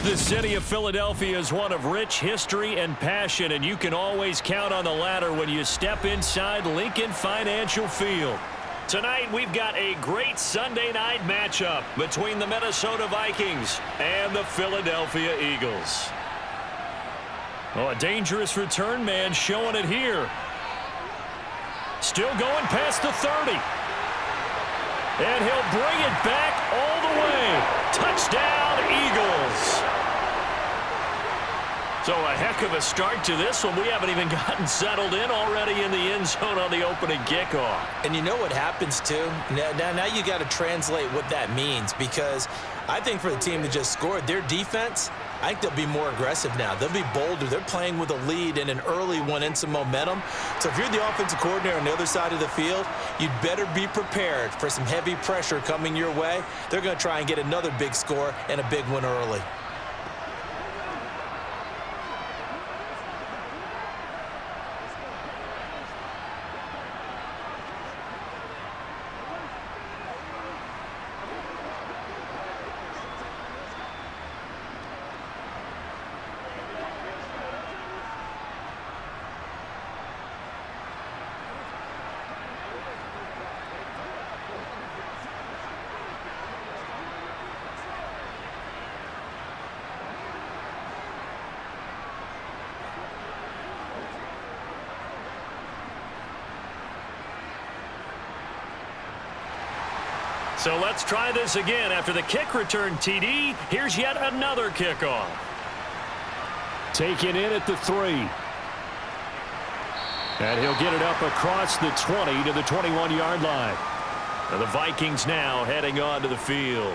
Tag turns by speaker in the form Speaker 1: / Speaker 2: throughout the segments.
Speaker 1: The city of Philadelphia is one of rich history and passion, and you can always count on the latter when you step inside Lincoln Financial Field. Tonight, we've got a great Sunday night matchup between the Minnesota Vikings and the Philadelphia Eagles. Oh, a dangerous return man showing it here. Still going past the 30. And he'll bring it back all the way. Touchdown, Eagles. So a heck of a start to this one. We haven't even gotten settled in already in the end zone on the opening kickoff.
Speaker 2: And you know what happens, too? Now you got to translate what that means, because I think for the team that just scored, their defense, I think they'll be more aggressive now. They'll be bolder. They're playing with a lead and an early one and some momentum. So if you're the offensive coordinator on the other side of the field, you'd better be prepared for some heavy pressure coming your way. They're going to try and get another big score and a big one early.
Speaker 1: So let's try this again. After the kick return TD, here's yet another kickoff. Taken in at the 3. And he'll get it up across the 20 to the 21-yard line. And the Vikings now heading on to the field.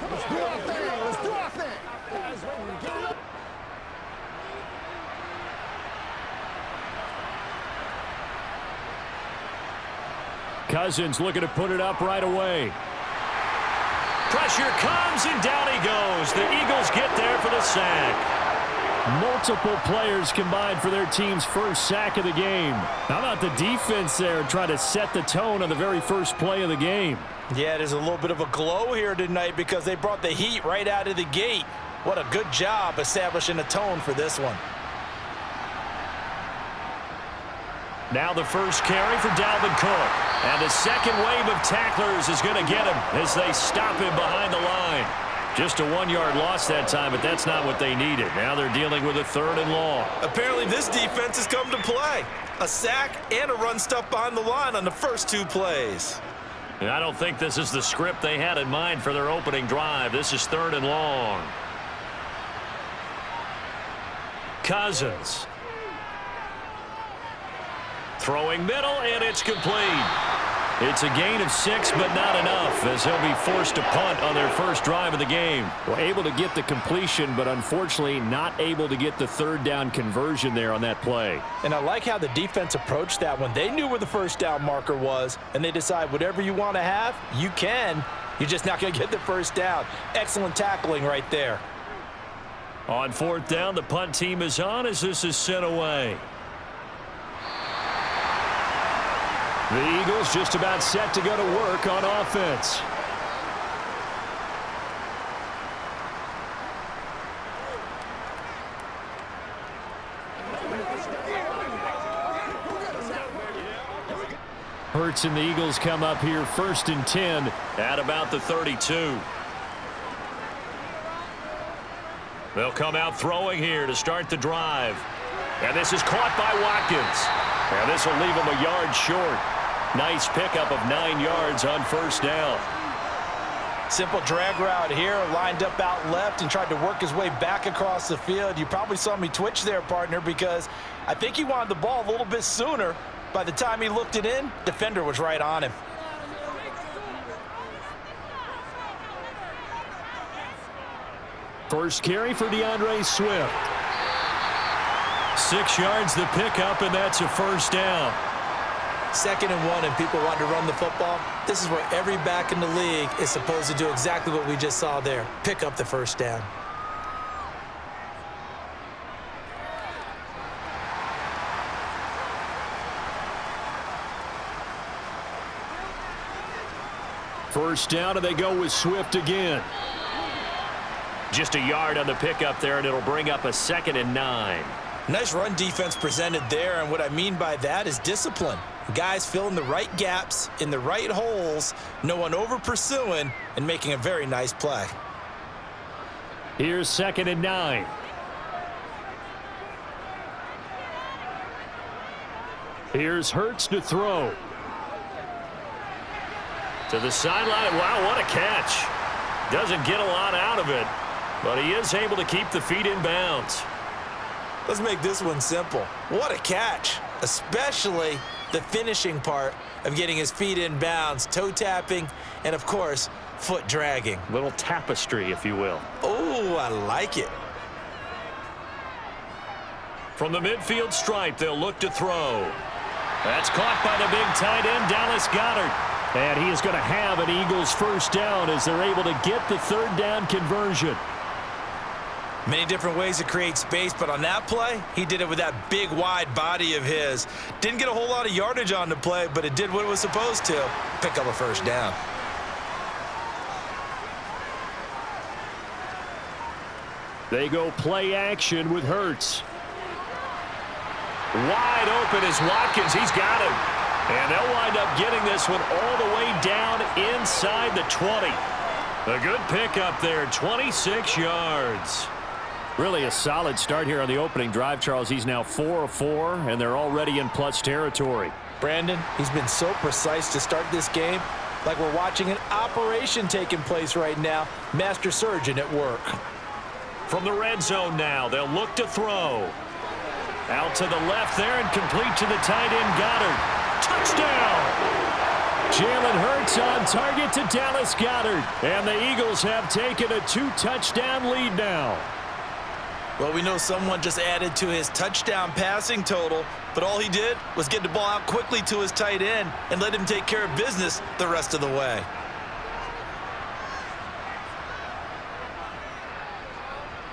Speaker 3: Let's do our thing. Let's do our thing.
Speaker 1: Cousins looking to put it up right away. Pressure comes, and down he goes. The Eagles get there for the sack. Multiple players combined for their team's first sack of the game. How about the defense there trying to set the tone on the very first play of the game?
Speaker 2: Yeah, there's a little bit of a glow here tonight because they brought the heat right out of the gate. What a good job establishing a tone for this one.
Speaker 1: Now the first carry for Dalvin Cook. And the second wave of tacklers is going to get him as they stop him behind the line. Just a 1-yard loss that time, but that's not what they needed. Now they're dealing with a 3rd and long.
Speaker 2: Apparently this defense has come to play. A sack and a run stuff behind the line on the first 2 plays.
Speaker 1: And I don't think this is the script they had in mind for their opening drive. This is 3rd and long. Cousins. Throwing middle, and it's complete. It's a gain of 6, but not enough, as he'll be forced to punt on their first drive of the game.
Speaker 4: Well, able to get the completion, but unfortunately not able to get the 3rd down conversion there on that play.
Speaker 2: And I like how the defense approached that one. They knew where the first down marker was, and they decide whatever you want to have, you can. You're just not going to get the first down. Excellent tackling right there.
Speaker 1: On 4th down, the punt team is on as this is sent away.
Speaker 4: The Eagles just about set to go to work on offense.
Speaker 1: Hurts and the Eagles come up here 1st and 10 at about the 32. They'll come out throwing here to start the drive. And this is caught by Watkins. And this will leave him a yard short. Nice pickup of 9 yards on 1st down.
Speaker 2: Simple drag route here, lined up out left and tried to work his way back across the field. You probably saw me twitch there, partner, because I think he wanted the ball a little bit sooner. By the time he looked it in, defender was right on him.
Speaker 4: First carry for DeAndre Swift.
Speaker 1: 6 yards the pickup, and that's a 1st down.
Speaker 2: 2nd and 1, and people want to run the football. This is where every back in the league is supposed to do exactly what we just saw there. Pick up the 1st down.
Speaker 4: First down, and they go with Swift again.
Speaker 1: Just a yard on the pickup there, and it'll bring up a 2nd and 9.
Speaker 2: Nice run defense presented there, and what I mean by that is discipline. Guys filling the right gaps in the right holes, no one over pursuing, and making a very nice play.
Speaker 4: Here's 2nd and 9. Here's Hurts to throw.
Speaker 1: To the sideline. Wow, what a catch. Doesn't get a lot out of it, but he is able to keep the feet in bounds.
Speaker 2: Let's make this one simple. What a catch, especially the finishing part of getting his feet in bounds, toe tapping, and of course, foot dragging.
Speaker 1: Little tapestry, if you will.
Speaker 2: Oh, I like it.
Speaker 1: From the midfield stripe, they'll look to throw. That's caught by the big tight end, Dallas Goedert.
Speaker 4: And he is going to have an Eagles first down as they're able to get the 3rd down conversion.
Speaker 2: Many different ways to create space, but on that play, he did it with that big, wide body of his. Didn't get a whole lot of yardage on the play, but it did what it was supposed to. Pick up a first down.
Speaker 4: They go play action with Hurts.
Speaker 1: Wide open is Watkins. He's got him. And they'll wind up getting this one all the way down inside the 20. A good pickup there, 26 yards.
Speaker 4: Really a solid start here on the opening drive, Charles. He's now 4 of 4, and they're already in plus territory.
Speaker 2: Brandon, he's been so precise to start this game, like we're watching an operation taking place right now. Master surgeon at work.
Speaker 1: From the red zone now, they'll look to throw. Out to the left there and complete to the tight end, Goddard. Touchdown!
Speaker 4: Jalen Hurts on target to Dallas Goedert. And the Eagles have taken a 2-touchdown lead now.
Speaker 2: Well, we know someone just added to his touchdown passing total, but all he did was get the ball out quickly to his tight end and let him take care of business the rest of the way.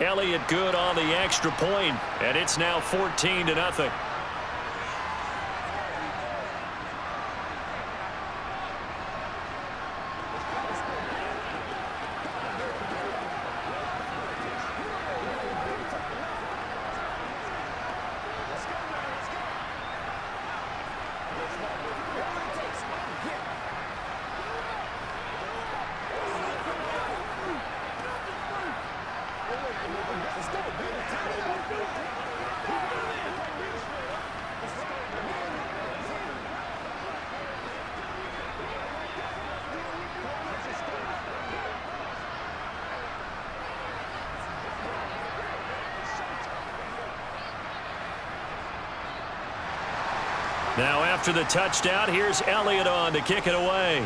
Speaker 1: Elliott good on the extra point, and it's now 14-0. Now after the touchdown, here's Elliott on to kick it away.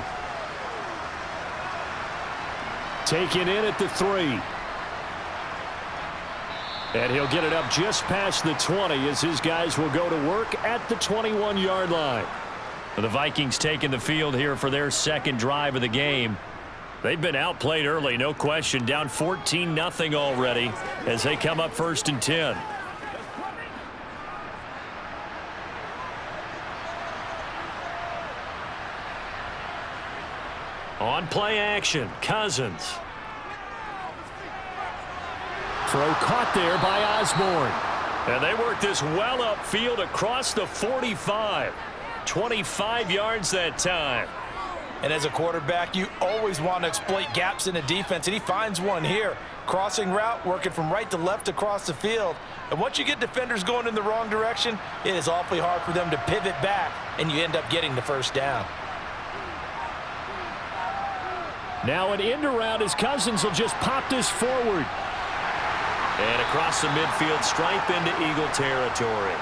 Speaker 4: Taken in at the 3. And he'll get it up just past the 20 as his guys will go to work at the 21-yard line.
Speaker 1: The Vikings taking the field here for their 2nd drive of the game. They've been outplayed early, no question. Down 14-0 already as they come up 1st and 10. On play action, Cousins.
Speaker 4: Throw caught there by Osborne.
Speaker 1: And they work this well upfield across the 45. 25 yards that time.
Speaker 2: And as a quarterback, you always want to exploit gaps in a defense, and he finds one here. Crossing route, working from right to left across the field. And once you get defenders going in the wrong direction, it is awfully hard for them to pivot back, and you end up getting the first down.
Speaker 4: Now an end around as Cousins will just pop this forward.
Speaker 1: And across the midfield stripe into Eagle territory.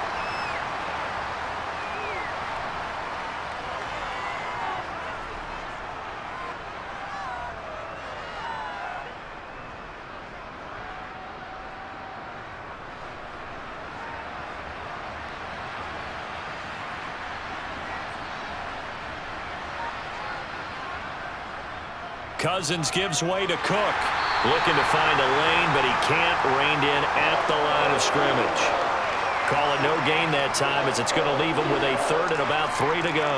Speaker 1: Cousins gives way to Cook. Looking to find a lane, but he can't. Reined in at the line of scrimmage. Call it no gain that time as it's going to leave him with a 3rd and about 3 to go.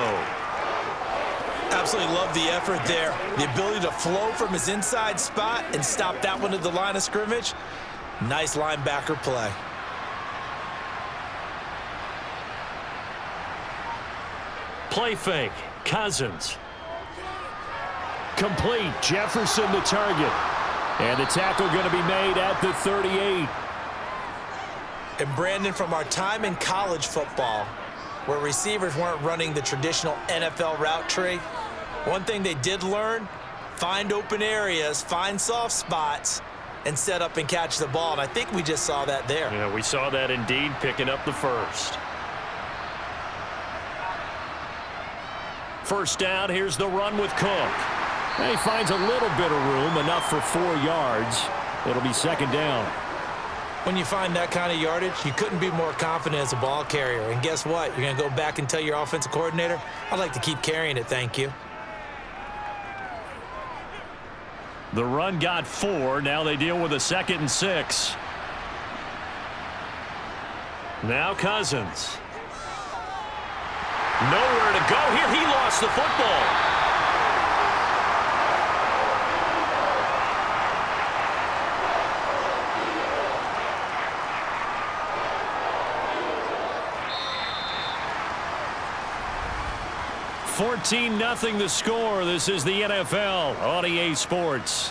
Speaker 2: Absolutely love the effort there. The ability to flow from his inside spot and stop that one to the line of scrimmage. Nice linebacker play.
Speaker 1: Play fake. Cousins.
Speaker 4: Complete. Jefferson the target. And the tackle going to be made at the 38.
Speaker 2: And Brandon, from our time in college football, where receivers weren't running the traditional NFL route tree, one thing they did learn, find open areas, find soft spots, and set up and catch the ball. And I think we just saw that there.
Speaker 1: Yeah, we saw that indeed, picking up the first. First down, here's the run with Cook.
Speaker 4: And he finds a little bit of room, enough for 4 yards. It'll be second down.
Speaker 2: When you find that kind of yardage, you couldn't be more confident as a ball carrier. And guess what? You're going to go back and tell your offensive coordinator, I'd like to keep carrying it, thank you.
Speaker 1: The run got 4. Now they deal with a 2nd and 6. Now Cousins. Nowhere to go here. He lost the football. $14-0 the score. This is the NFL on EA Sports.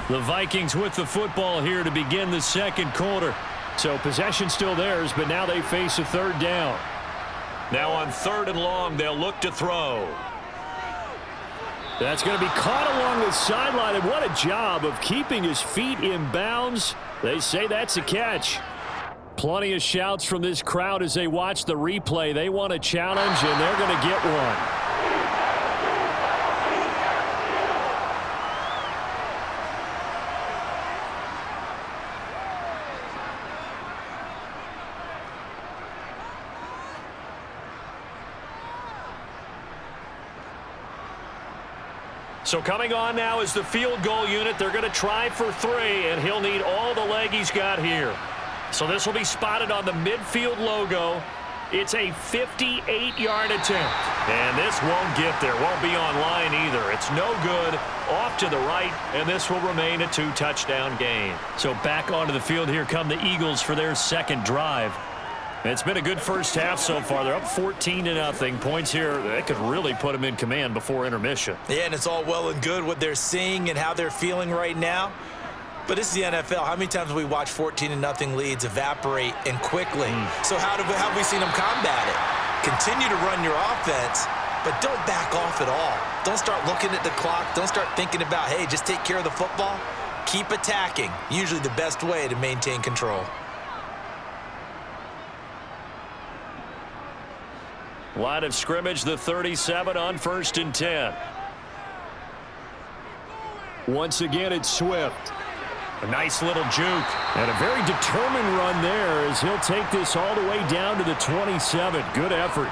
Speaker 1: The Vikings with the football here to begin the second quarter.
Speaker 4: So possession still theirs, but now they face a third down.
Speaker 1: Now on 3rd and long, they'll look to throw.
Speaker 4: That's going to be caught along the sideline, and what a job of keeping his feet in bounds. They say that's a catch. Plenty of shouts from this crowd as they watch the replay. They want a challenge, and they're going to get one.
Speaker 1: So coming on now is the field goal unit. They're going to try for 3, and he'll need all the leg he's got here. So this will be spotted on the midfield logo. It's a 58-yard attempt. And this won't get there. Won't be online either. It's no good. Off to the right, and this will remain a 2-touchdown game. So back onto the field here come the Eagles for their second drive. It's been a good first half so far. They're up 14-0. Points here that could really put them in command before intermission.
Speaker 2: Yeah, and it's all well and good what they're seeing and how they're feeling right now. But this is the NFL. How many times have we watched 14-0 leads evaporate and quickly? So how have we seen them combat it? Continue to run your offense, but don't back off at all. Don't start looking at the clock. Don't start thinking about, hey, just take care of the football. Keep attacking. Usually the best way to maintain control.
Speaker 1: Line of scrimmage, the 37 on 1st and 10.
Speaker 4: Once again, it's Swift.
Speaker 1: A nice little juke.
Speaker 4: And a very determined run there as he'll take this all the way down to the 27. Good effort.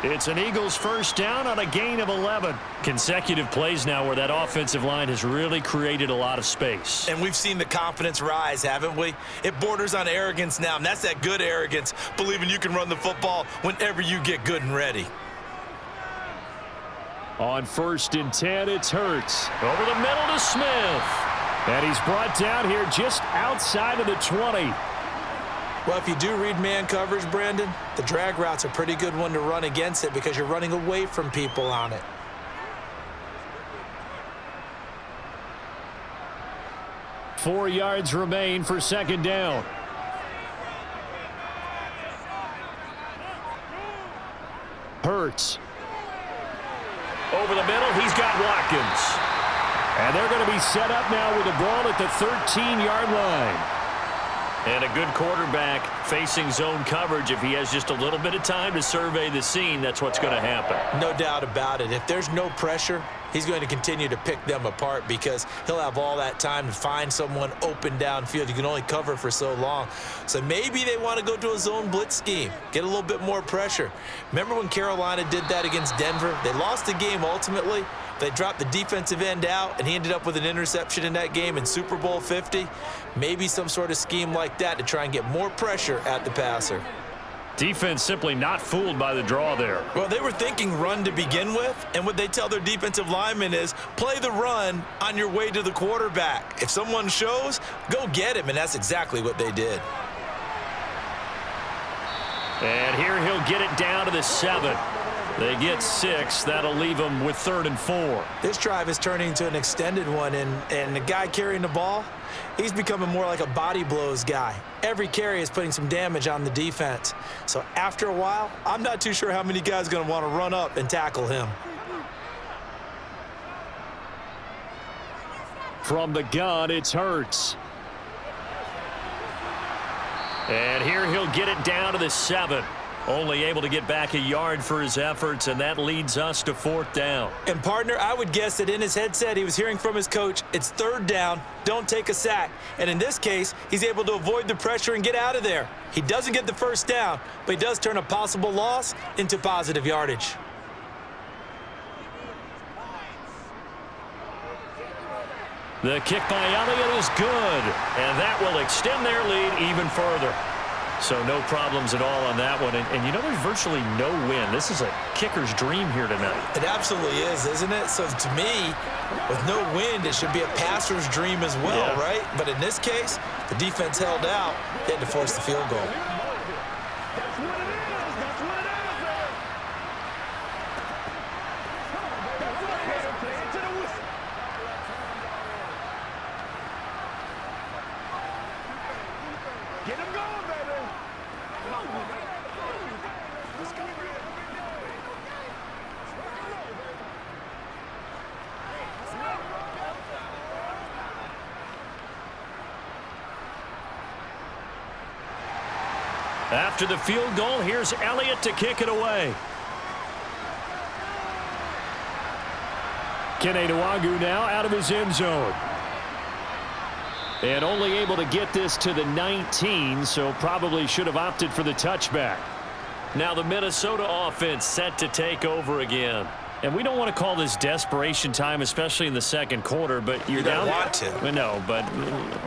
Speaker 1: It's an Eagles first down on a gain of 11. Consecutive plays now where that offensive line has really created a lot of space.
Speaker 2: And we've seen the confidence rise, haven't we? It borders on arrogance now, and that's that good arrogance, believing you can run the football whenever you get good and ready.
Speaker 4: On 1st and 10, it's Hurts.
Speaker 1: Over the middle to Smith.
Speaker 4: And he's brought down here just outside of the 20.
Speaker 2: Well, if you do read man coverage, Brandon, the drag route's a pretty good one to run against it because you're running away from people on it.
Speaker 4: Four yards remain for second down. Hurts.
Speaker 1: Over the middle, he's got Watkins.
Speaker 4: And they're going to be set up now with the ball at the 13-yard line.
Speaker 1: And a good quarterback facing zone coverage. If he has just a little bit of time to survey the scene, that's what's going to happen.
Speaker 2: No doubt about it. If there's no pressure, he's going to continue to pick them apart because he'll have all that time to find someone open downfield. You can only cover for so long. So maybe they want to go to a zone blitz scheme, get a little bit more pressure. Remember when Carolina did that against Denver? They lost the game ultimately. They dropped the defensive end out, and he ended up with an interception in that game in Super Bowl 50. Maybe some sort of scheme like that to try and get more pressure at the passer.
Speaker 1: Defense simply not fooled by the draw there.
Speaker 2: Well, they were thinking run to begin with, and what they tell their defensive linemen is play the run on your way to the quarterback. If someone shows, go get him, and that's exactly what they did.
Speaker 1: And here he'll get it down to the 7. They get 6. That'll leave them with 3rd and 4.
Speaker 2: This drive is turning into an extended one, and the guy carrying the ball, he's becoming more like a body blows guy. Every carry is putting some damage on the defense. So after a while, I'm not too sure how many guys are going to want to run up and tackle him.
Speaker 4: From the gun, it's Hurts.
Speaker 1: And here he'll get it down to the 7. Only able to get back a yard for his efforts, and that leads us to 4th down.
Speaker 2: And, partner, I would guess that in his headset he was hearing from his coach, it's 3rd down, don't take a sack. And in this case, he's able to avoid the pressure and get out of there. He doesn't get the 1st down, but he does turn a possible loss into positive yardage.
Speaker 1: The kick by Elliott is good, and that will extend their lead even further. So no problems at all on that one. And you know, there's virtually no wind. This is a kicker's dream here tonight.
Speaker 2: It absolutely is, isn't it? So to me, with no wind, it should be a passer's dream as well, right? But in this case, the defense held out. They had to force the field goal.
Speaker 1: After the field goal, here's Elliott to kick it away.
Speaker 4: Kene Nwangwu now out of his end zone. And only able to get this to the 19, so probably should have opted for the touchback.
Speaker 1: Now the Minnesota offense set to take over again. And we don't want to call this desperation time, especially in the second quarter, but you're down.
Speaker 2: You don't want to.
Speaker 1: No, but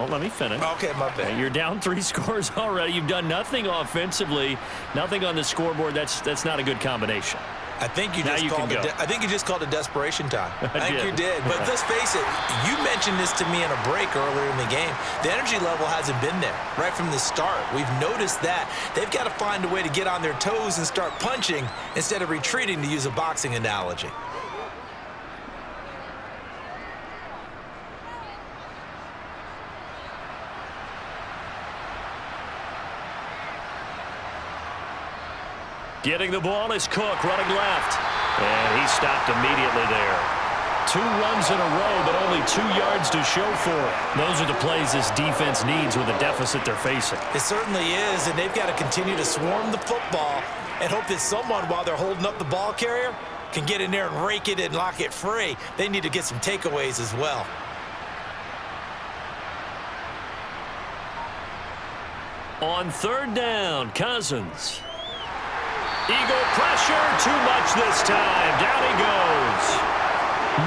Speaker 1: let me finish.
Speaker 2: Okay, my bad.
Speaker 1: You're down 3 scores already. You've done nothing offensively, nothing on the scoreboard. That's not a good combination.
Speaker 2: I think you just called it desperation time. I think you did. But let's face it, you mentioned this to me in a break earlier in the game. The energy level hasn't been there right from the start. We've noticed that. They've got to find a way to get on their toes and start punching instead of retreating, to use a boxing analogy.
Speaker 1: Getting the ball is Cook running left. And he stopped immediately there. 2 runs in a row, but only 2 yards to show for it. Those are the plays this defense needs with the deficit they're facing.
Speaker 2: It certainly is, and they've got to continue to swarm the football and hope that someone, while they're holding up the ball carrier, can get in there and rake it and lock it free. They need to get some takeaways as well.
Speaker 1: On 3rd down, Cousins. Eagle pressure, too much this time. Down he goes.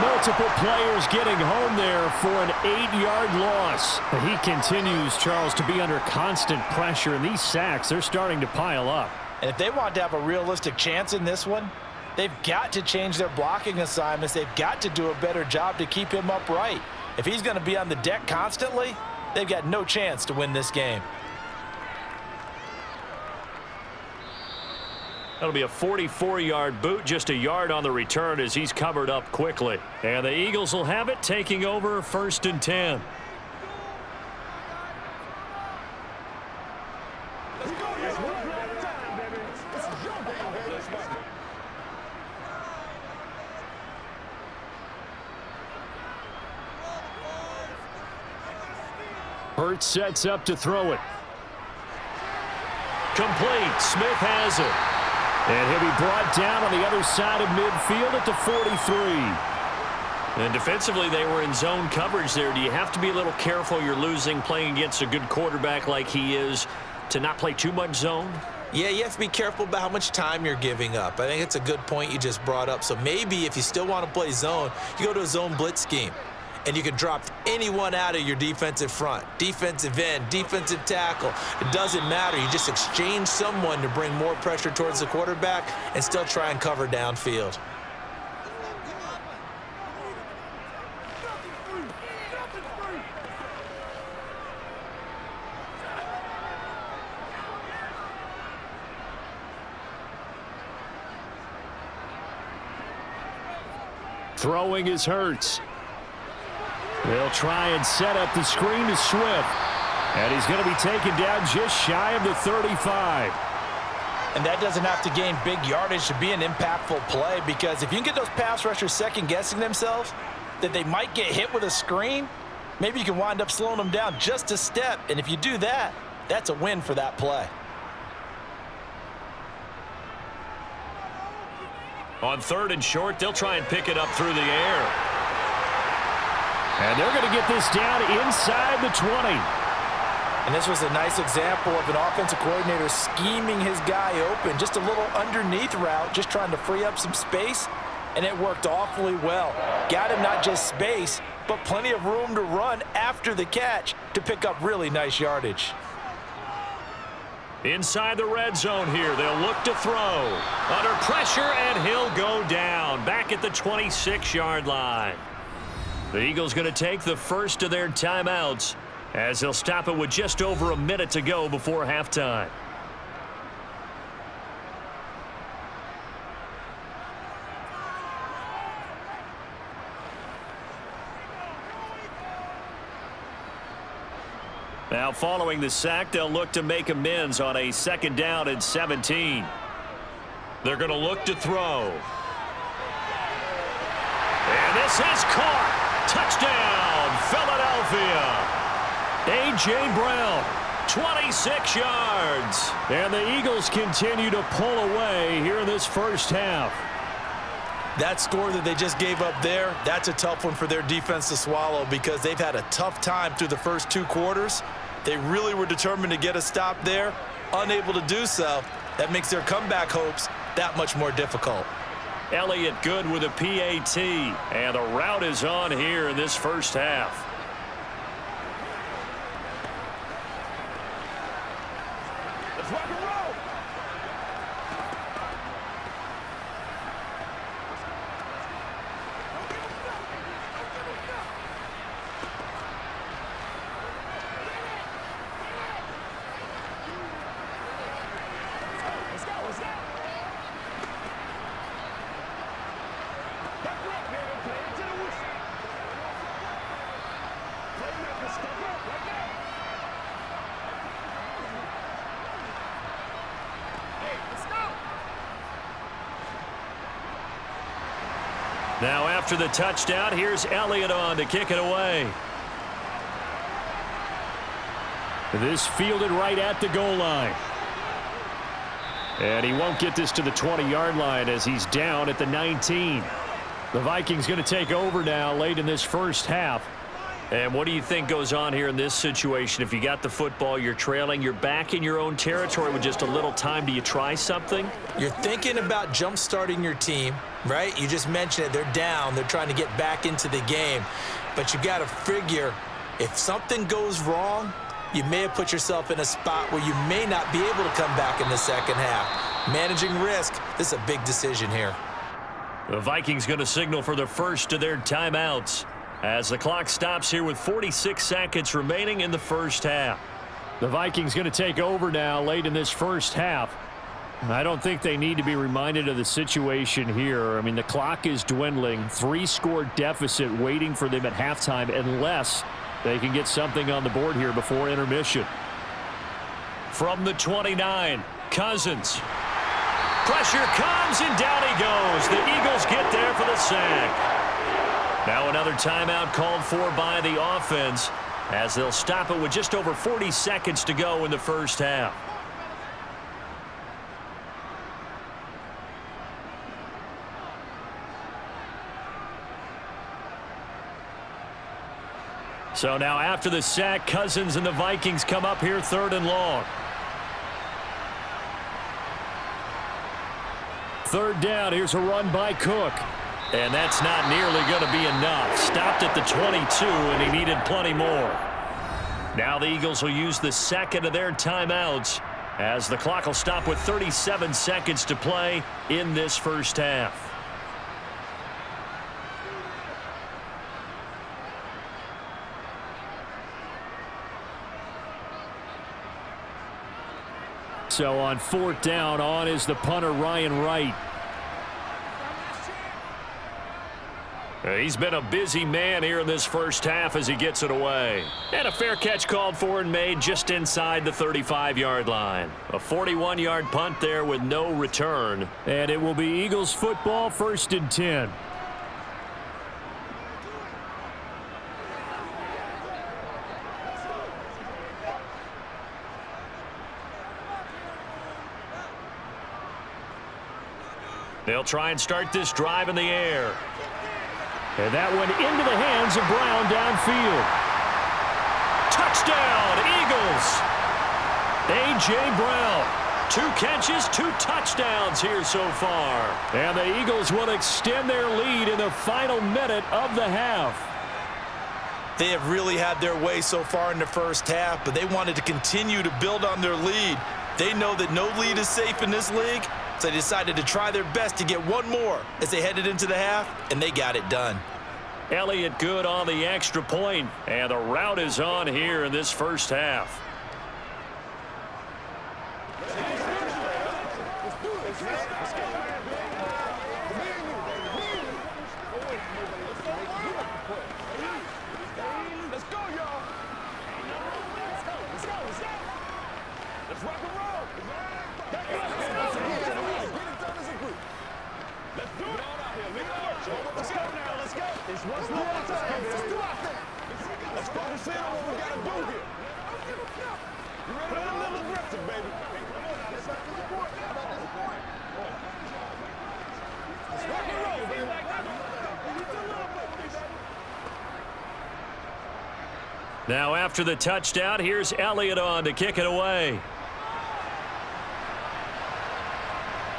Speaker 4: Multiple players getting home there for an 8-yard loss. He continues, Charles, to be under constant pressure, and these sacks, they're starting to pile up.
Speaker 2: And if they want to have a realistic chance in this one, they've got to change their blocking assignments. They've got to do a better job to keep him upright. If he's going to be on the deck constantly, they've got no chance to win this game.
Speaker 1: That'll be a 44-yard boot, just a yard on the return as he's covered up quickly. And the Eagles will have it, taking over 1st and 10.
Speaker 4: Hurts sets up to throw it.
Speaker 1: Complete. Smith has it.
Speaker 4: And he'll be brought down on the other side of midfield at the 43.
Speaker 1: And defensively, they were in zone coverage there. Do you have to be a little careful? You're losing, playing against a good quarterback like he is, to not play too much zone?
Speaker 2: Yeah, you have to be careful about how much time you're giving up. I think it's a good point you just brought up. So maybe if you still want to play zone, you go to a zone blitz scheme. and you can drop anyone out of your defensive front, defensive end, defensive tackle. It doesn't matter. You just exchange someone to bring more pressure towards the quarterback and still try and cover downfield.
Speaker 4: Throwing is Hurts. They'll try and set up the screen to Swift. And he's going to be taken down just shy of the 35.
Speaker 2: And that doesn't have to gain big yardage to be an impactful play, because if you can get those pass rushers second-guessing themselves that they might get hit with a screen, maybe you can wind up slowing them down just a step. And if you do that, that's a win for that play.
Speaker 1: On 3rd and short, they'll try and pick it up through the air.
Speaker 4: And they're going to get this down inside the 20.
Speaker 2: And this was a nice example of an offensive coordinator scheming his guy open. Just a little underneath route, just trying to free up some space, and it worked awfully well. Got him not just space, but plenty of room to run after the catch to pick up really nice yardage.
Speaker 1: Inside the red zone here, they'll look to throw. Under pressure, and he'll go down back at the 26-yard line. The Eagles going to take the first of their timeouts as they'll stop it with just over a minute to go before halftime. Now, following the sack, they'll look to make amends on a 2nd down and 17. They're going to look to throw. And this is caught. Touchdown, Philadelphia. A.J. Brown, 26 yards.
Speaker 4: And the Eagles continue to pull away here in this first half.
Speaker 2: That score that they just gave up there, that's a tough one for their defense to swallow, because they've had a tough time through the first 2 quarters. They really were determined to get a stop there, unable to do so. That makes their comeback hopes that much more difficult.
Speaker 1: Elliott good with a PAT, and the route is on here in this first half.
Speaker 3: Let's rock and roll. Let's go, let's go. Back up, man. Play it to the whistle. Playmaker, step up right now. Hey, let's go.
Speaker 1: Now after the touchdown, here's Elliott on to kick it away.
Speaker 4: This fielded right at the goal line. And he won't get this to the 20-yard line as he's down at the 19. The Vikings going to take over now late in this first half.
Speaker 1: And what do you think goes on here in this situation? If you got the football, you're trailing, you're back in your own territory with just a little time. Do you try something?
Speaker 2: You're thinking about jump-starting your team, right? You just mentioned it. They're down. They're trying to get back into the game. But you got to figure, if something goes wrong, you may have put yourself in a spot where you may not be able to come back in the second half. Managing risk, this is a big decision here.
Speaker 1: The Vikings going to signal for the first of their timeouts as the clock stops here with 46 seconds remaining in the first half.
Speaker 4: The Vikings going to take over now late in this first half. I don't think they need to be reminded of the situation here. I mean, the clock is dwindling. 3-score deficit waiting for them at halftime unless they can get something on the board here before intermission.
Speaker 1: From the 29, Cousins. Pressure comes, and down he goes. The Eagles get there for the sack. Now another timeout called for by the offense as they'll stop it with just over 40 seconds to go in the first half. So now after the sack, Cousins and the Vikings come up here 3rd and long.
Speaker 4: 3rd down. Here's a run by Cook.
Speaker 1: And that's not nearly going to be enough. Stopped at the 22, and he needed plenty more. Now the Eagles will use the second of their timeouts as the clock will stop with 37 seconds to play in this first half.
Speaker 4: So on fourth down, on is the punter, Ryan Wright.
Speaker 1: He's been a busy man here in this first half as he gets it away. And a fair catch called for and made just inside the 35-yard line. A 41-yard punt there with no return.
Speaker 4: And it will be Eagles football, 1st and 10.
Speaker 1: They'll try and start this drive in the air.
Speaker 4: And that went into the hands of Brown downfield.
Speaker 1: Touchdown, Eagles! A.J. Brown. 2 catches, 2 touchdowns here so far.
Speaker 4: And the Eagles will extend their lead in the final minute of the half.
Speaker 2: They have really had their way so far in the first half, but they wanted to continue to build on their lead. They know that no lead is safe in this league, so they decided to try their best to get one more as they headed into the half, and they got it done.
Speaker 1: Elliott good on the extra point, and the route is on here in this first half.
Speaker 3: Let's go, y'all. Let's go. Let's rock and roll. Let's do it all out here. Let's go now. Let's go. It's one more time. Let's do our thing. Let's focus in on what we got to do here. You ready? Play a little aggressive, baby. Let's rock and roll, baby.
Speaker 1: Now after the touchdown, here's Elliott on to kick it away.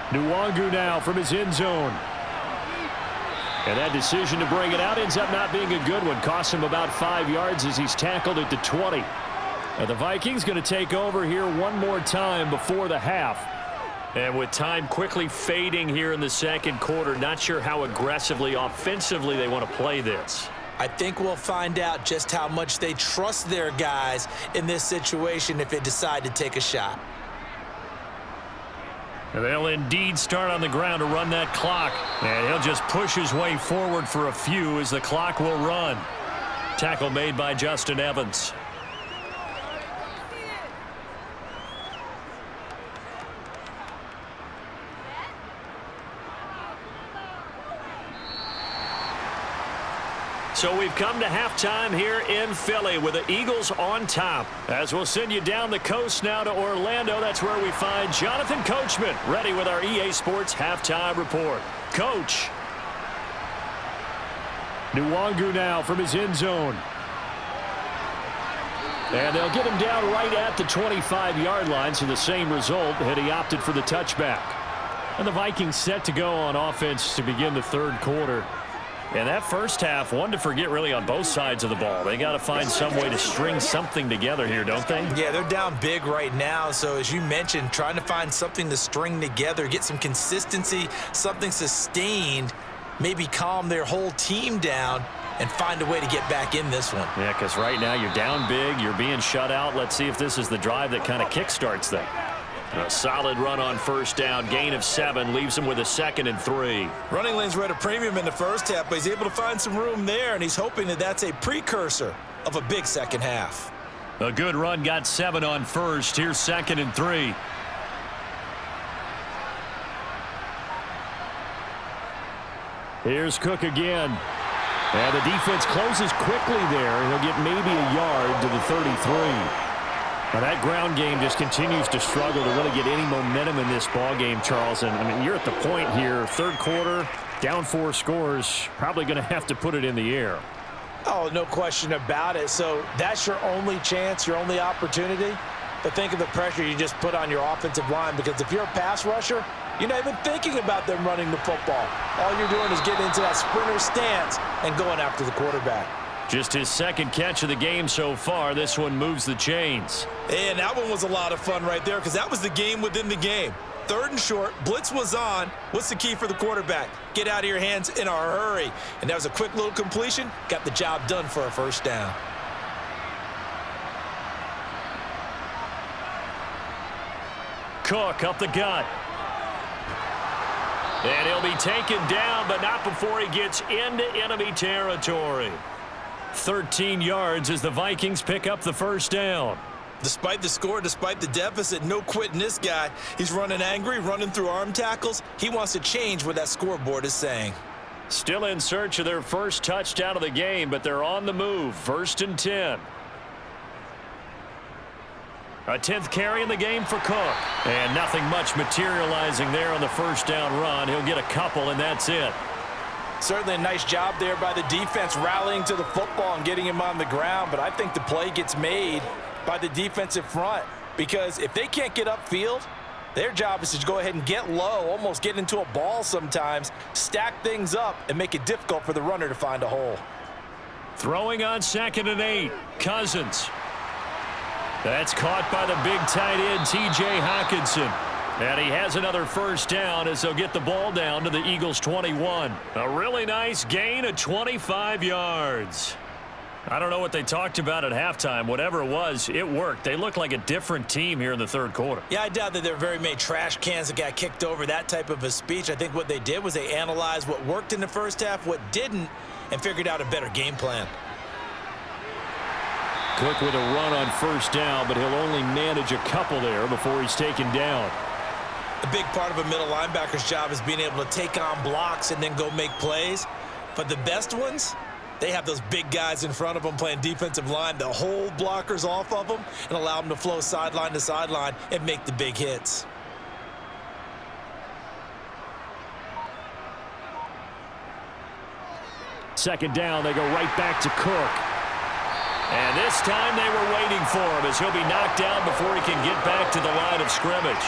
Speaker 4: Nwangu now from his end zone. And that decision to bring it out ends up not being a good one. Costs him about 5 yards as he's tackled at the 20. And the Vikings going to take over here one more time before the half.
Speaker 1: And with time quickly fading here in the second quarter, not sure how aggressively, offensively they want to play this.
Speaker 2: I think we'll find out just how much they trust their guys in this situation if they decide to take a shot.
Speaker 1: They'll indeed start on the ground to run that clock. And he'll just push his way forward for a few as the clock will run. Tackle made by Justin Evans. So we've come to halftime here in Philly with the Eagles on top. As we'll send you down the coast now to Orlando, that's where we find Jonathan Coachman ready with our EA Sports halftime report. Coach.
Speaker 4: Nwangu now from his end zone. And they'll get him down right at the 25-yard line, so the same result had he opted for the touchback. And the Vikings set to go on offense to begin the third quarter. And that first half, one to forget really on both sides of the ball. They got to find some way to string something together here, don't they?
Speaker 2: Yeah, they're down big right now. So as you mentioned, trying to find something to string together, get some consistency, something sustained, maybe calm their whole team down and find a way to get back in this one.
Speaker 1: Yeah, because right now you're down big, you're being shut out. Let's see if this is the drive that kind of kickstarts them. A solid run on first down, gain of 7, leaves him with a 2nd and 3.
Speaker 2: Running lanes were at a premium in the first half, but he's able to find some room there, and he's hoping that that's a precursor of a big second half.
Speaker 1: A good run, got 7 on first. Here's 2nd and 3.
Speaker 4: Here's Cook again. And the defense closes quickly there. He'll get maybe a yard to the 33. Now that ground game just continues to struggle to really get any momentum in this ball game, Charles. And, I mean, you're at the point here, third quarter, down 4 scores, probably going to have to put it in the air.
Speaker 2: Oh, no question about it. So that's your only chance, your only opportunity. But think of the pressure you just put on your offensive line, because if you're a pass rusher, You're not even thinking about them running the football. All you're doing is getting into that sprinter stance and going after the quarterback.
Speaker 1: Just his second catch of the game so far. This one moves the chains.
Speaker 2: And that one was a lot of fun right there because that was the game within the game. 3rd and short, blitz was on. What's the key for the quarterback? Get out of your hands in a hurry. And that was a quick little completion. Got the job done for a first down.
Speaker 1: Cook up the gut. And he'll be taken down, but not before he gets into enemy territory. 13 yards as the Vikings pick up the first down.
Speaker 2: Despite the score, despite the deficit, no quitting this guy. He's running angry, running through arm tackles. He wants to change what that scoreboard is saying.
Speaker 1: Still in search of their first touchdown of the game, but they're on the move. 1st and 10. A 10th carry in the game for Cook. And nothing much materializing there on the first down run. He'll get a couple, and that's it.
Speaker 2: Certainly a nice job there by the defense rallying to the football and getting him on the ground, but I think the play gets made by the defensive front because if they can't get upfield, their job is to go ahead and get low, almost get into a ball sometimes, stack things up, and make it difficult for the runner to find a hole.
Speaker 1: Throwing on 2nd and 8. Cousins. That's caught by the big tight end, T.J. Hockenson. And he has another first down as they'll get the ball down to the Eagles' 21. A really nice gain of 25 yards. I don't know what they talked about at halftime. Whatever it was, it worked. They look like a different team here in the 3rd quarter.
Speaker 2: Yeah, I doubt that there were very many trash cans that got kicked over, that type of a speech. I think what they did was they analyzed what worked in the first half, what didn't, and figured out a better game plan.
Speaker 4: Cook with a run on first down, but he'll only manage a couple there before he's taken down.
Speaker 2: A big part of a middle linebacker's job is being able to take on blocks and then go make plays. But the best ones, they have those big guys in front of them playing defensive line to hold blockers off of them and allow them to flow sideline to sideline and make the big hits.
Speaker 4: Second down, they go right back to Cook.
Speaker 1: And this time they were waiting for him as he'll be knocked down before he can get back to the line of scrimmage.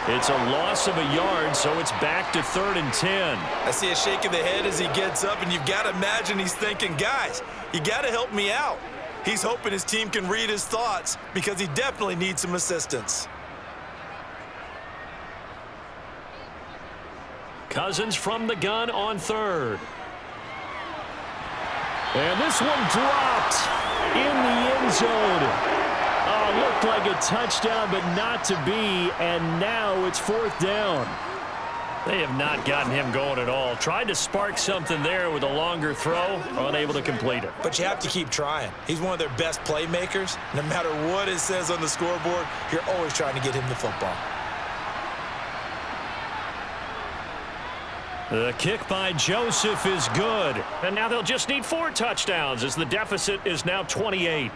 Speaker 1: It's a loss of a yard, so it's back to 3rd and 10.
Speaker 2: I see a shake of the head as he gets up, and you've got to imagine he's thinking, guys, you got to help me out. He's hoping his team can read his thoughts because he definitely needs some assistance.
Speaker 1: Cousins from the gun on 3rd.
Speaker 4: And this one dropped in the end zone. Looked like a touchdown, but not to be, and now it's 4th down.
Speaker 1: They have not gotten him going at all. Tried to spark something there with a longer throw, unable to complete it.
Speaker 2: But you have to keep trying. He's one of their best playmakers. No matter what it says on the scoreboard, you're always trying to get him the football.
Speaker 1: The kick by Joseph is good. And now they'll just need 4 touchdowns as the deficit is now 28.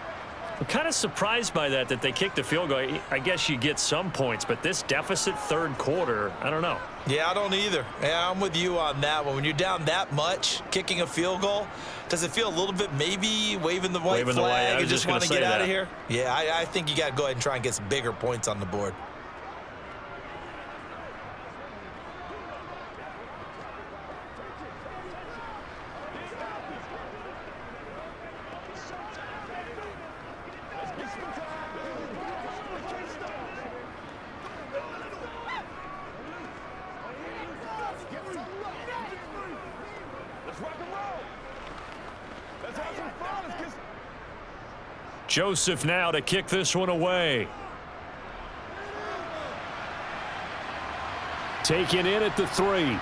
Speaker 1: I'm kind of surprised by that they kicked the field goal. I guess you get some points, but this deficit 3rd quarter, I don't know.
Speaker 2: Yeah, I don't either. Yeah, I'm with you on that one. When you're down that much, kicking a field goal, does it feel a little bit maybe waving the white flag and just want to get out of here? Yeah, I think you got to go ahead and try and get some bigger points on the board.
Speaker 1: Joseph now to kick this one away.
Speaker 4: Taken in at the 3.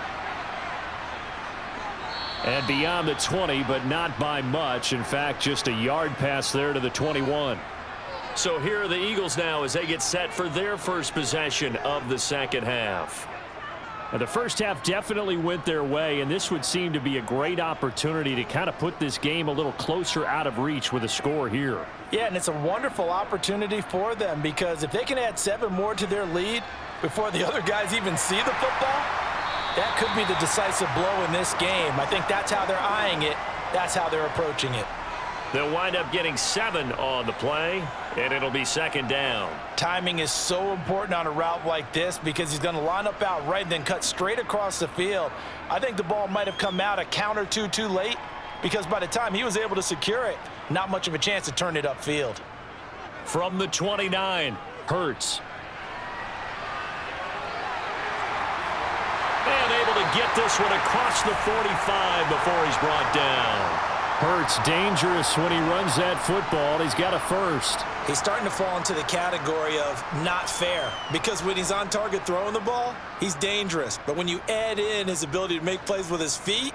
Speaker 4: And beyond the 20, but not by much. In fact, just a yard pass there to the 21.
Speaker 1: So here are the Eagles now as they get set for their first possession of the second half.
Speaker 4: And the first half definitely went their way, and this would seem to be a great opportunity to kind of put this game a little closer out of reach with a score here.
Speaker 2: Yeah, and it's a wonderful opportunity for them because if they can add 7 more to their lead before the other guys even see the football, that could be the decisive blow in this game. I think that's how they're eyeing it. That's how they're approaching it.
Speaker 1: They'll wind up getting 7 on the play, and it'll be second down.
Speaker 2: Timing is so important on a route like this because he's going to line up out right and then cut straight across the field. I think the ball might have come out a count or two too late because by the time he was able to secure it, not much of a chance to turn it upfield.
Speaker 1: From the 29, Hurts. And able to get this one across the 45 before he's brought down.
Speaker 4: Hurts dangerous when he runs that football. He's got a first.
Speaker 2: He's starting to fall into the category of not fair because when he's on target throwing the ball, he's dangerous. But when you add in his ability to make plays with his feet,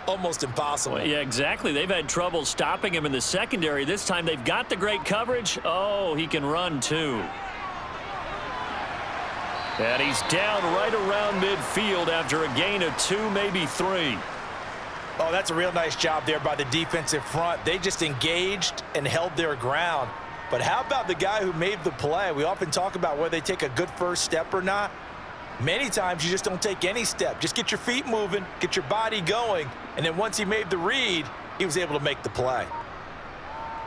Speaker 2: almost impossible.
Speaker 1: Well, yeah, exactly. They've had trouble stopping him in the secondary. This time they've got the great coverage. Oh, he can run too. And he's down right around midfield after a gain of 2, maybe 3.
Speaker 2: Oh, that's a real nice job there by the defensive front. They just engaged and held their ground. But how about the guy who made the play? We often talk about whether they take a good first step or not. Many times you just don't take any step. Just get your feet moving, get your body going, and then once he made the read, he was able to make the play.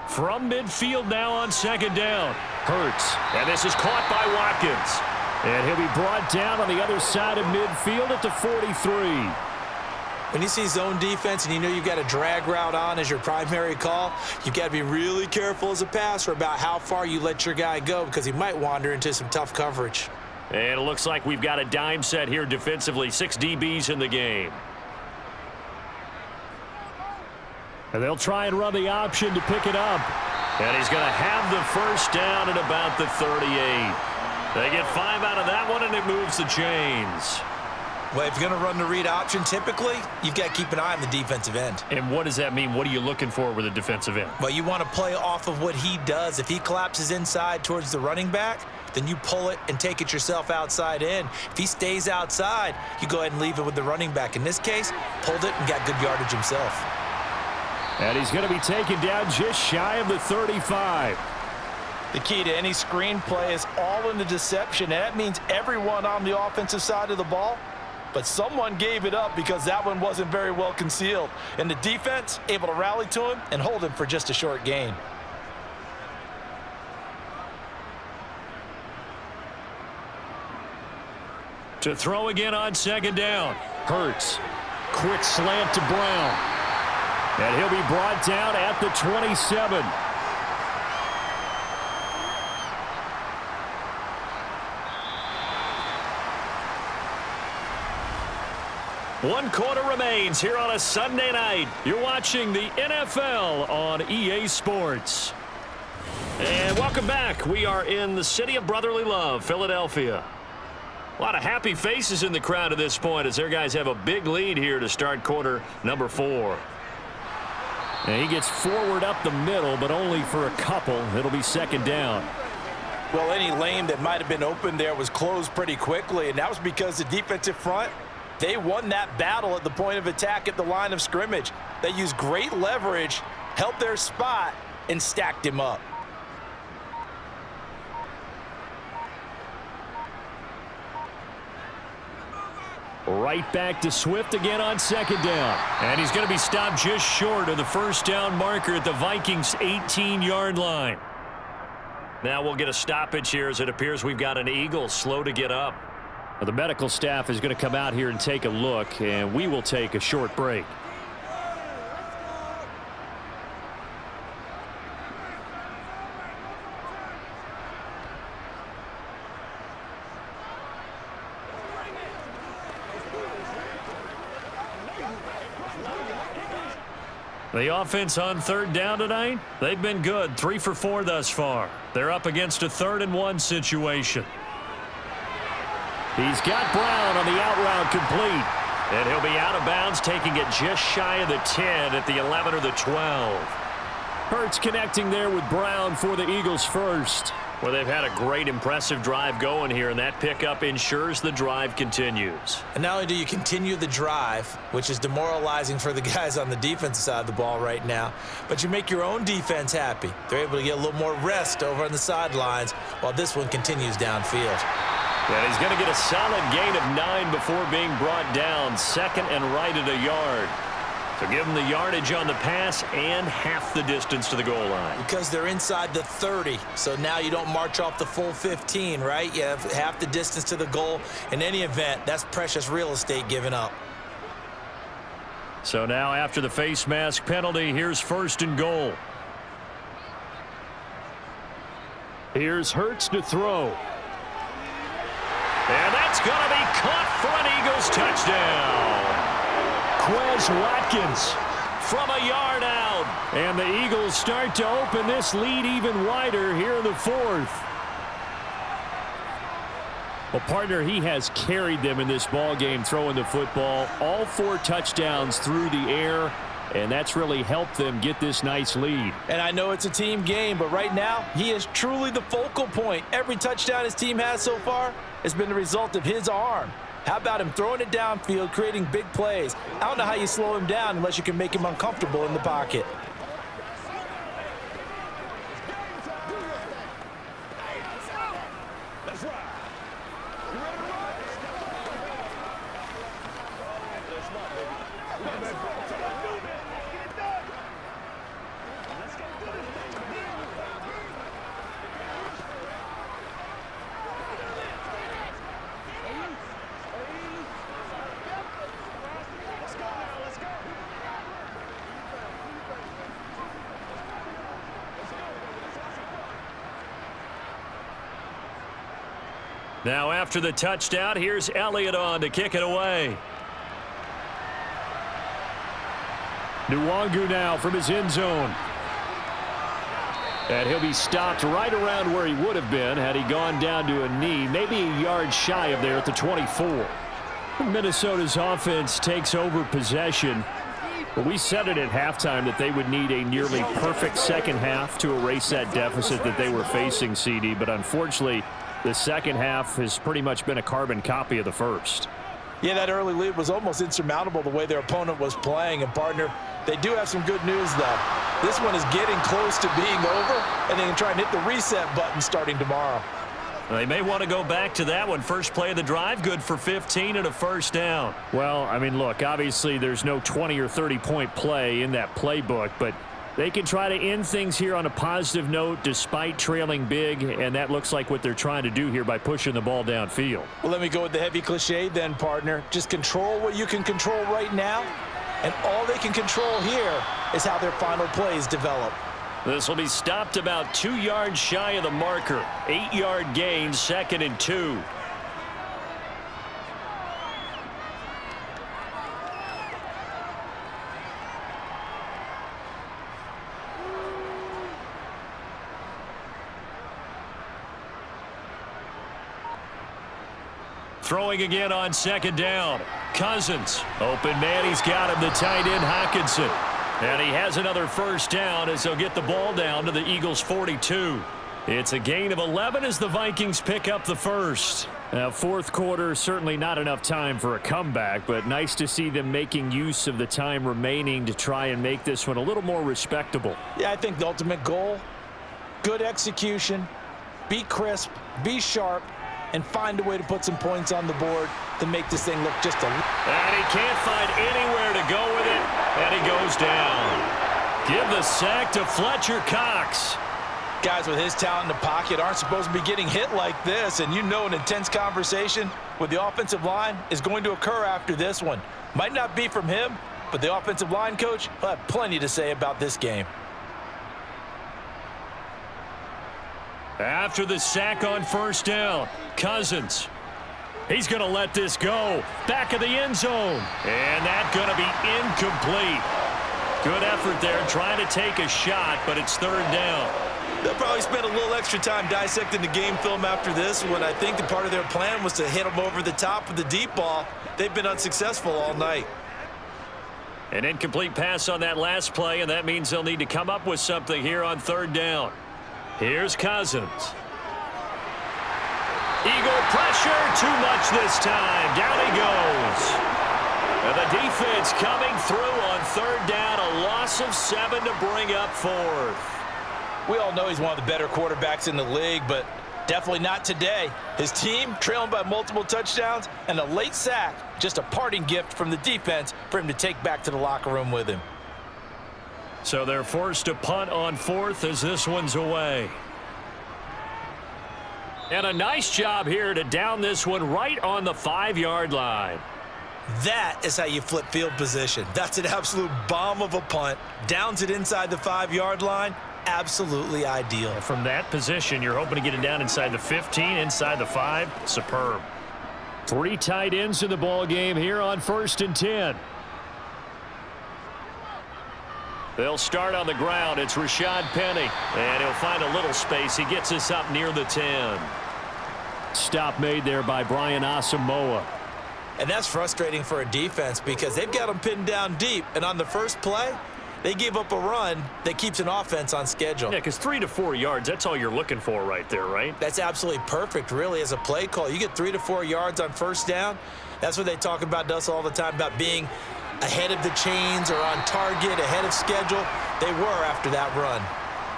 Speaker 1: From midfield now on second down. Hurts. And this is caught by Watkins.
Speaker 4: And he'll be brought down on the other side of midfield at the 43.
Speaker 2: When you see zone defense and you know you've got a drag route on as your primary call, you've got to be really careful as a passer about how far you let your guy go because he might wander into some tough coverage.
Speaker 1: And it looks like we've got a dime set here defensively. 6 DBs in the game.
Speaker 4: And they'll try and run the option to pick it up.
Speaker 1: And he's going to have the first down at about the 38. They get 5 out of that one, and it moves the chains.
Speaker 2: Well, if you're going to run the read option, typically, you've got to keep an eye on the defensive end.
Speaker 1: And what does that mean? What are you looking for with a defensive end?
Speaker 2: Well, you want to play off of what he does. If he collapses inside towards the running back, then you pull it and take it yourself outside in. If he stays outside, you go ahead and leave it with the running back. In this case, pulled it and got good yardage himself.
Speaker 4: And he's going to be taken down just shy of the 35.
Speaker 2: The key to any screen play is all in the deception, and that means everyone on the offensive side of the ball. But someone gave it up because that one wasn't very well concealed. And the defense able to rally to him and hold him for just a short gain.
Speaker 1: To throw again on second down. Hurts. Quick slant to Brown.
Speaker 4: And he'll be brought down at the 27.
Speaker 1: One quarter remains here on a Sunday night. You're watching the NFL on EA Sports. And welcome back. We are in the city of brotherly love, Philadelphia. A lot of happy faces in the crowd at this point as their guys have a big lead here to start quarter number 4.
Speaker 4: And he gets forward up the middle, but only for a couple. It'll be second down.
Speaker 2: Well, any lane that might have been open there was closed pretty quickly, and that was because the defensive front, they won that battle at the point of attack at the line of scrimmage. They used great leverage, held their spot, and stacked him up.
Speaker 4: Right back to Swift again on second down.
Speaker 1: And he's going to be stopped just short of the first down marker at the Vikings' 18-yard line. Now we'll get a stoppage here as it appears we've got an Eagle slow to get up.
Speaker 4: Well, the medical staff is going to come out here and take a look, and we will take a short break.
Speaker 1: The offense on third down tonight, they've been good. 3 for 4 thus far. They're up against a 3rd-and-1 situation.
Speaker 4: He's got Brown on the out route complete.
Speaker 1: And he'll be out of bounds, taking it just shy of the 10 at the 11 or the 12.
Speaker 4: Hurts connecting there with Brown for the Eagles first.
Speaker 1: Well, they've had a great, impressive drive going here, and that pickup ensures the drive continues.
Speaker 2: And not only do you continue the drive, which is demoralizing for the guys on the defensive side of the ball right now, but you make your own defense happy. They're able to get a little more rest over on the sidelines while this one continues downfield.
Speaker 1: And he's going to get a solid gain of 9 before being brought down. 2nd and right at a yard. So give them the yardage on the pass and half the distance to the goal line.
Speaker 2: Because they're inside the 30, so now you don't march off the full 15, right? You have half the distance to the goal. In any event, that's precious real estate given up.
Speaker 1: So now after the face mask penalty, here's 1st and goal.
Speaker 4: Here's Hurts to throw.
Speaker 1: And that's going to be caught for an Eagles touchdown.
Speaker 4: Quez Watkins
Speaker 1: From a yard out.
Speaker 4: And the Eagles start to open this lead even wider here in the 4th. Well, partner, he has carried them in this ball game throwing the football. All 4 touchdowns through the air, and that's really helped them get this nice lead.
Speaker 2: And I know it's a team game, but right now, he is truly the focal point. Every touchdown his team has so far has been the result of his arm. How about him throwing it downfield, creating big plays? I don't know how you slow him down unless you can make him uncomfortable in the pocket.
Speaker 3: That's right. You ready to run? That's right, baby. Let's go. Get it done. Let's go do this thing. Let's go now. Let's go.
Speaker 1: Now after the touchdown, here's Elliott on to kick it away.
Speaker 4: Nwangu now from his end zone. And he'll be stopped right around where he would have been had he gone down to a knee, maybe a yard shy of there at the 24. Minnesota's offense takes over possession. But we said it at halftime that they would need a nearly perfect second half to erase that deficit that they were facing, CD. But unfortunately, the second half has pretty much been a carbon copy of the first.
Speaker 2: Yeah, that early lead was almost insurmountable the way their opponent was playing. And, partner, they do have some good news, though. This one is getting close to being over, and they can try and hit the reset button starting tomorrow.
Speaker 1: They may want to go back to that one. First play of the drive, good for 15 and a first down.
Speaker 4: Well, I mean, look, obviously there's no 20 or 30-point play in that playbook, but they can try to end things here on a positive note despite trailing big, and that looks like what they're trying to do here by pushing the ball downfield.
Speaker 2: Well, let me go with the heavy cliche then, partner. Just control what you can control right now, and all they can control here is how their final plays develop.
Speaker 1: This will be stopped about 2 yards shy of the marker. 8-yard gain, 2nd and 2. Throwing again on 2nd down. Cousins. Open man, he's got him, the tight end Hockenson. And he has another first down as they'll get the ball down to the Eagles' 42. It's a gain of 11 as the Vikings pick up the first. Now, 4th quarter, certainly not enough time for a comeback, but nice to see them making use of the time remaining to try and make this one a little more respectable.
Speaker 2: Yeah, I think the ultimate goal, good execution, be crisp, be sharp, and find a way to put some points on the board to make this thing look just a...
Speaker 1: And he can't find anywhere to go with it, and he goes down. Give the sack to Fletcher Cox.
Speaker 2: Guys with his talent in the pocket aren't supposed to be getting hit like this, and you know an intense conversation with the offensive line is going to occur after this one. Might not be from him, but the offensive line coach will have plenty to say about this game.
Speaker 1: After the sack on first down, Cousins. He's going to let this go. Back of the end zone. And that's going to be incomplete. Good effort there trying to take a shot, but it's 3rd down.
Speaker 2: They'll probably spend a little extra time dissecting the game film after this one. I think the part of their plan was to hit them over the top of the deep ball. They've been unsuccessful all night.
Speaker 1: An incomplete pass on that last play, and that means they'll need to come up with something here on 3rd down. Here's Cousins. Eagle pressure, too much this time. Down he goes. And the defense coming through on 3rd down, a loss of 7 to bring up 4th.
Speaker 2: We all know he's one of the better quarterbacks in the league, but Definitely not today. His team trailing by multiple touchdowns and a late sack, just a parting gift from the defense for him to take back to the locker room with him.
Speaker 1: So they're forced to punt on 4th as this one's away. And a nice job here to down this one right on the 5-yard line.
Speaker 2: That is how you flip field position. That's an absolute bomb of a punt. Downs it inside the 5-yard line. Absolutely ideal.
Speaker 1: From that position, you're hoping to get it down inside the 15, inside the 5. Superb.
Speaker 4: 3 tight ends in the ball game here on 1st and 10.
Speaker 1: They'll start on the ground. It's Rashad Penny, and he'll find a little space. He gets us up near the 10.
Speaker 4: Stop made there by Brian Asamoah.
Speaker 2: And that's frustrating for a defense because they've got them pinned down deep, and on the first play, they give up a run that keeps an offense on schedule.
Speaker 1: Yeah, because 3 to 4 yards, that's all you're looking for right there, right?
Speaker 2: That's absolutely perfect, really, as a play call. You get 3 to 4 yards on first down. That's what they talk about to us all the time, about being ahead of the chains or on target, ahead of schedule. They were after that run.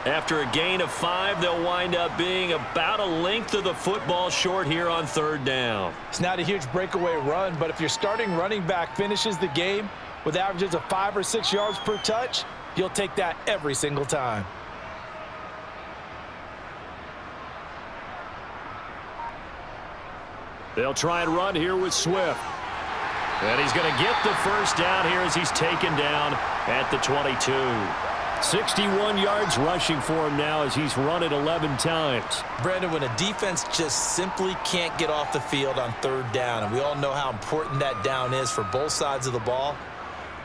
Speaker 1: After a gain of 5, they'll wind up being about a length of the football short here on 3rd down.
Speaker 2: It's not a huge breakaway run, but if your starting running back finishes the game with averages of 5 or 6 yards per touch, you'll take that every single time.
Speaker 4: They'll try and run here with Swift.
Speaker 1: And he's going to get the first down here as he's taken down at the 22.
Speaker 4: 61 yards rushing for him now as he's run it 11 times.
Speaker 2: Brandon, when a defense just simply can't get off the field on 3rd down, and we all know how important that down is for both sides of the ball,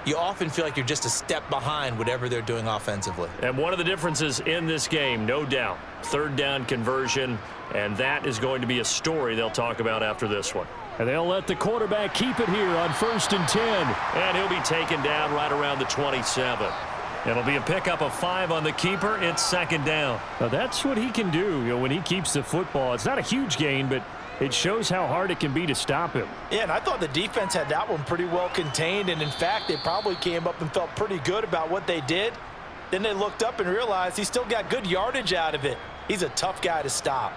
Speaker 2: you often feel like you're just a step behind whatever they're doing offensively.
Speaker 1: And one of the differences in this game, no doubt, 3rd down conversion, and that is going to be a story they'll talk about after this one.
Speaker 4: And they'll let the quarterback keep it here on 1st and 10.
Speaker 1: And he'll be taken down right around the 27. It'll be a pickup of 5 on the keeper. It's 2nd down.
Speaker 4: Now that's what he can do, when he keeps the football. It's not a huge gain, but it shows how hard it can be to stop him.
Speaker 2: Yeah, and I thought the defense had that one pretty well contained, and in fact, they probably came up and felt pretty good about what they did. Then they looked up and realized he still got good yardage out of it. He's a tough guy to stop.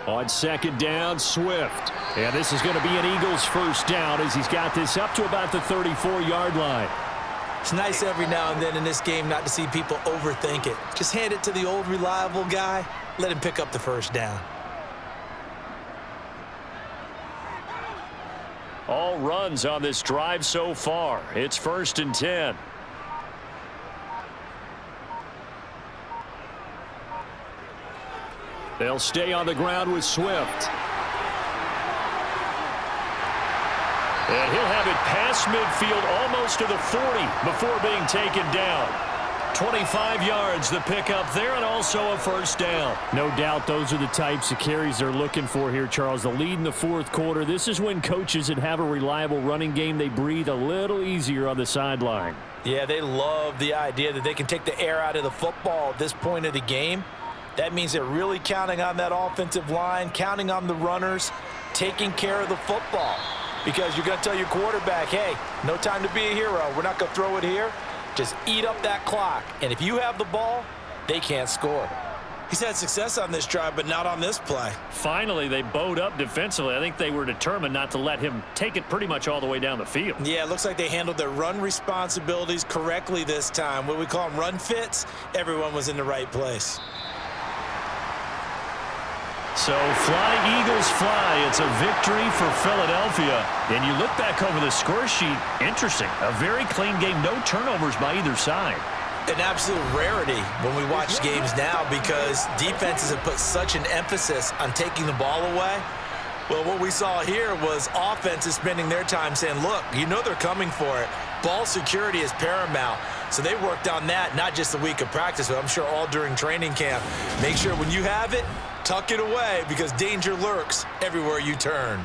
Speaker 4: On 2nd down, Swift. And this is going to be an Eagles first down as he's got this up to about the 34-yard line.
Speaker 2: It's nice every now and then in this game not to see people overthink it. Just hand it to the old reliable guy. Let him pick up the first down.
Speaker 1: All runs on this drive so far. It's 1st and 10.
Speaker 4: They'll stay on the ground with Swift.
Speaker 1: And he'll have it past midfield almost to the 40 before being taken down. 25 yards the pickup there, and also a first down.
Speaker 4: No doubt those are the types of carries they're looking for here, Charles. The lead in the 4th quarter. This is when coaches that have a reliable running game, they breathe a little easier on the sideline.
Speaker 2: Yeah, they love the idea that they can take the air out of the football at this point of the game. That means they're really counting on that offensive line, counting on the runners, taking care of the football. Because you're going to tell your quarterback, hey, no time to be a hero. We're not going to throw it here. Just eat up that clock. And if you have the ball, they can't score. He's had success on this drive, but not on this play.
Speaker 1: Finally, they bowed up defensively. I think they were determined not to let him take it pretty much all the way down the field.
Speaker 2: Yeah, it looks like they handled their run responsibilities correctly this time. What we call them run fits, everyone was in the right place.
Speaker 1: So fly, Eagles, fly. It's a victory for Philadelphia. And you look back over the score sheet, interesting. A very clean game, no turnovers by either side.
Speaker 2: An absolute rarity when we watch games now because defenses have put such an emphasis on taking the ball away. Well, what we saw here was offenses spending their time saying, look, you know they're coming for it. Ball security is paramount. So they worked on that, not just a week of practice, but I'm sure all during training camp. Make sure when you have it, tuck it away because danger lurks everywhere you turn.